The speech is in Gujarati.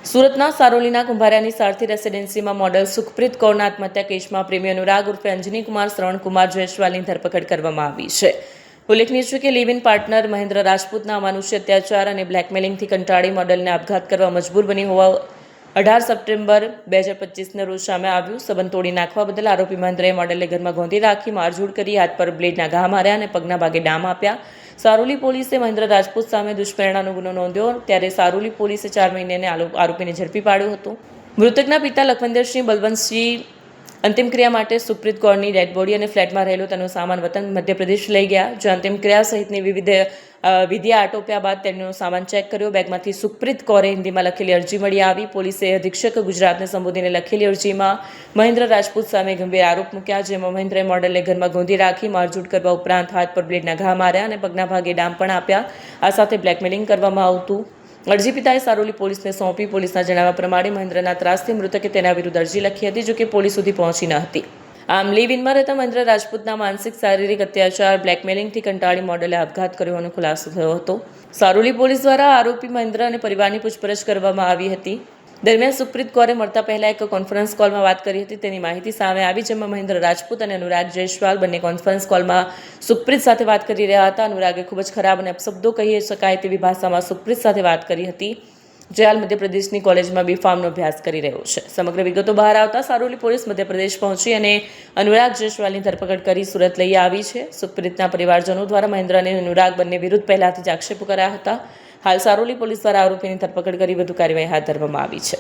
સુરતના સારોલીના કુંભારિયાની સારથી રેસિડેન્સીમાં મોડલ સુખપ્રીત કૌરના આત્મહત્યા કેસમાં પ્રેમી અનુરાગ ઉર્ફે અંજની કુમાર શ્રવણકુમાર જયસ્વાલની ધરપકડ કરવામાં આવી છે. ઉલ્લેખનીય છે કે લિવ ઇન પાર્ટનર મહેન્દ્ર રાજપૂતના અમાનુષ્ય અત્યાચાર અને બ્લેકમેલિંગથી કંટાળી મોડલને આપઘાત કરવા મજબૂર બની હોવા 18 સપ્ટેમ્બર 2025ના રોજ સામે આવ્યું. સંબંધ તોડી નાખવા બદલ આરોપી મહેન્દ્રએ મોડલને ઘરમાં ગોંધી રાખી મારઝૂડ કરી, હાથ પર બ્લેડના ઘા માર્યા અને પગના ભાગે ડામ આપ્યા. સારોલી પોલીસે મહેન્દ્ર રાજપૂત સામે દુષ્પ્રેરણાનો ગુનો નોંધ્યો. ત્યારે સારોલી પોલીસે 4 મહિને આરોપીને ઝડપી પાડ્યો હતો. મૃતકના પિતા લખવંદરસિંહ બલવંતસિંહ અંતિમ ક્રિયા માટે સુખપ્રીત કૌરની ડેડ બોડી અને ફ્લેટમાં રહેલો તેનો સામાન વતન મધ્યપ્રદેશ લઈ ગયા. જો અંતિમ ક્રિયા સહિતની વિધિ આટોપ્યા બાદ તેનો સામાન ચેક કર્યો. બેગમાંથી સુખપ્રીત કૌરે હિન્દીમાં લખેલી અરજી મળી આવી. પોલીસે અધિક્ષક ગુજરાતને સંબોધીને લખેલી અરજીમાં મહેન્દ્ર રાજપૂત સામે ગંભીર આરોપ મૂક્યા, જેમાં મહેન્દ્રએ મોડલને ઘરમાં ગોંધી રાખી મારઝૂડ કરવા ઉપરાંત હાથ પર બ્લેડના ઘા માર્યા અને પગના ભાગે ડામ પણ આપ્યા. આ સાથે બ્લેકમેલિંગ કરવામાં આવતું. અરજી પિતાએ સારોલી પોલીસને સોંપી. પોલીસના જણાવ્યા પ્રમાણે મહેન્દ્રના ત્રાસથી મૃતકે તેના વિરુદ્ધ અરજી લખી હતી, જોકે પોલીસ સુધી પહોંચી ન હતી. આમ લિવ ઇનમાં રહેતા મહેન્દ્ર રાજપૂતના માનસિક શારીરિક અત્યાચાર બ્લેકમેલિંગથી કંટાળી મોડલે આપઘાત કર્યો હોવાનો ખુલાસો થયો હતો. સારોલી પોલીસ દ્વારા આરોપી મહેન્દ્ર અને પરિવારની પૂછપરછ કરવામાં આવી હતી. દરમિયાન સુખપ્રીત કૌરે મળતા પહેલા એક કોન્ફરન્સ કોલમાં વાત કરી હતી તેની માહિતી સામે આવી, જેમાં મહેન્દ્ર રાજપૂત અને અનુરાગ જયસ્વાલ બંને કોન્ફરન્સ કોલમાં સુખપ્રીત સાથે વાત કરી રહ્યા હતા. અનુરાગે ખૂબ જ ખરાબ અને અપશબ્દો કહી શકાય તેવી ભાષામાં સુખપ્રીત સાથે વાત કરી હતી, જે હાલ મધ્યપ્રદેશની કોલેજમાં B.Pharm નો અભ્યાસ કરી રહ્યો છે. સમગ્ર વિગતો બહાર આવતા સારોલી પોલીસ મધ્યપ્રદેશ પહોંચી અને અનુરાગ જયસ્વાલની ધરપકડ કરી સુરત લઈ આવી છે. સુખપ્રીતના પરિવારજનો દ્વારા મહેન્દ્ર અને અનુરાગ બંને વિરુદ્ધ પહેલાથી જ આક્ષેપો કરાયા હતા. હાલ સારોલી પોલીસ દ્વારા આરોપીની ધરપકડ કરી વધુ કાર્યવાહી હાથ ધરવામાં આવી છે.